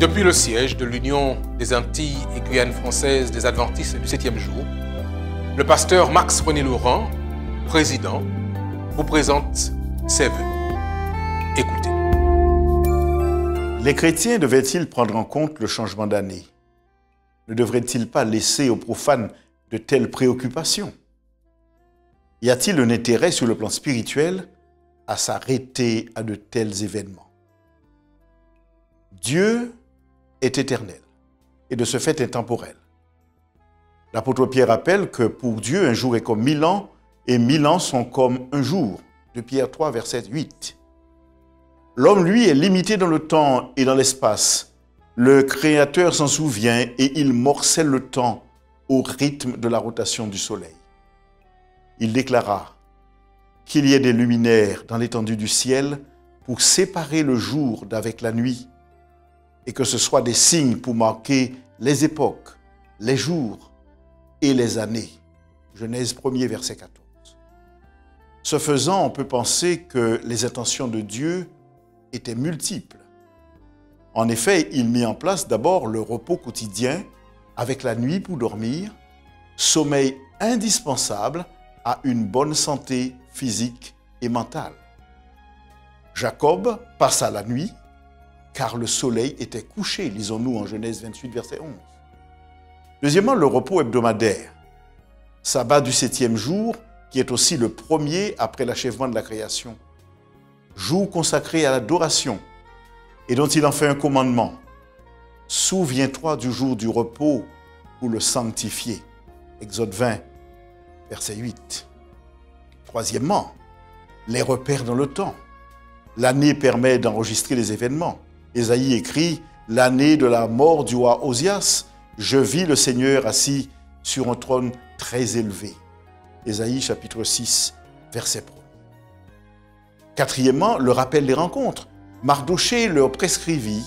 Depuis le siège de l'Union des Antilles et Guyane françaises des Adventistes du 7e jour, le pasteur Max-René Laurent, président, vous présente ses vœux. Écoutez. Les chrétiens devaient-ils prendre en compte le changement d'année? Ne devraient-ils pas laisser aux profanes de telles préoccupations? Y a-t-il un intérêt sur le plan spirituel à s'arrêter à de tels événements? Dieu est éternel et de ce fait intemporel. L'apôtre Pierre rappelle que pour Dieu, un jour est comme 1000 ans et 1000 ans sont comme un jour. De Pierre 3, verset 8. L'homme, lui, est limité dans le temps et dans l'espace. Le Créateur s'en souvient et il morcelle le temps au rythme de la rotation du soleil. Il déclara qu'il y ait des luminaires dans l'étendue du ciel pour séparer le jour d'avec la nuit et que ce soit des signes pour marquer les époques, les jours et les années. Genèse 1er, verset 14. Ce faisant, on peut penser que les intentions de Dieu étaient multiples. En effet, il mit en place d'abord le repos quotidien avec la nuit pour dormir, sommeil indispensable à une bonne santé physique et mentale. Jacob passa la nuit car le soleil était couché, lisons-nous en Genèse 28, verset 11. Deuxièmement, le repos hebdomadaire, sabbat du 7e jour, qui est aussi le premier après l'achèvement de la création. Jour consacré à l'adoration et dont il en fait un commandement. Souviens-toi du jour du repos pour le sanctifier. Exode 20, verset 8. Troisièmement, les repères dans le temps. L'année permet d'enregistrer les événements. Ésaïe écrit « L'année de la mort du roi Osias, je vis le Seigneur assis sur un trône très élevé. » Ésaïe chapitre 6, verset 1. Quatrièmement, le rappel des rencontres. Mardochée leur prescrivit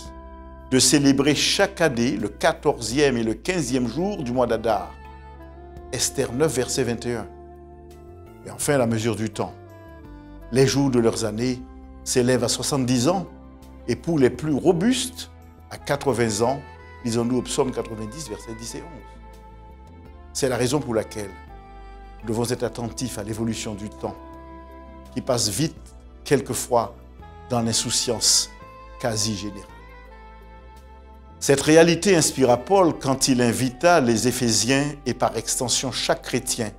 de célébrer chaque année le 14e et le 15e jour du mois d'Adar. Esther 9, verset 21. Et enfin, la mesure du temps. Les jours de leurs années s'élèvent à 70 ans et pour les plus robustes, à 80 ans, lisons-nous au psaume 90, versets 10 et 11. C'est la raison pour laquelle nous devons être attentifs à l'évolution du temps, qui passe vite, quelquefois, dans l'insouciance quasi générale. Cette réalité inspira Paul quand il invita les Éphésiens et par extension chaque chrétien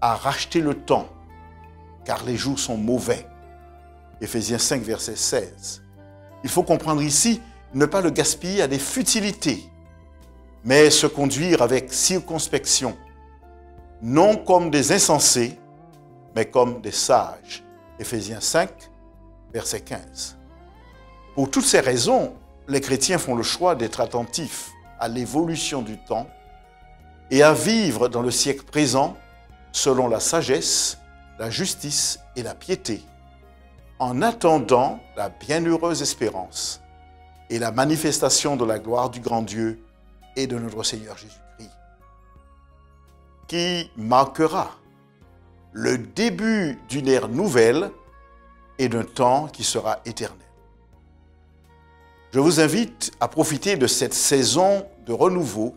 à racheter le temps, car les jours sont mauvais. Éphésiens 5, verset 16. Il faut comprendre ici, ne pas le gaspiller à des futilités, mais se conduire avec circonspection, non comme des insensés, mais comme des sages. Éphésiens 5, verset 15. Pour toutes ces raisons, les chrétiens font le choix d'être attentifs à l'évolution du temps et à vivre dans le siècle présent selon la sagesse, la justice et la piété, en attendant la bienheureuse espérance et la manifestation de la gloire du grand Dieu et de notre Seigneur Jésus-Christ, qui marquera le début d'une ère nouvelle et d'un temps qui sera éternel. Je vous invite à profiter de cette saison de renouveau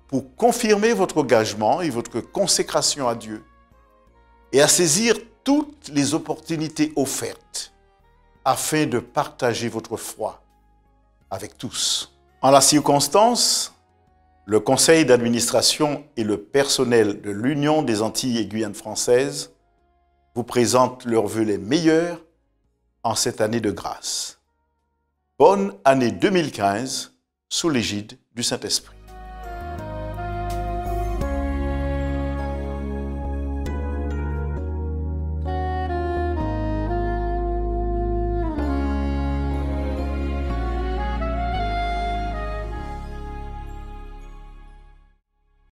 pour confirmer votre engagement et votre consécration à Dieu et à saisir toutes les opportunités offertes afin de partager votre foi avec tous. En la circonstance, le conseil d'administration et le personnel de l'Union des Antilles et Guyane françaises vous présentent leurs vœux les meilleurs en cette année de grâce. Bonne année 2015 sous l'égide du Saint-Esprit.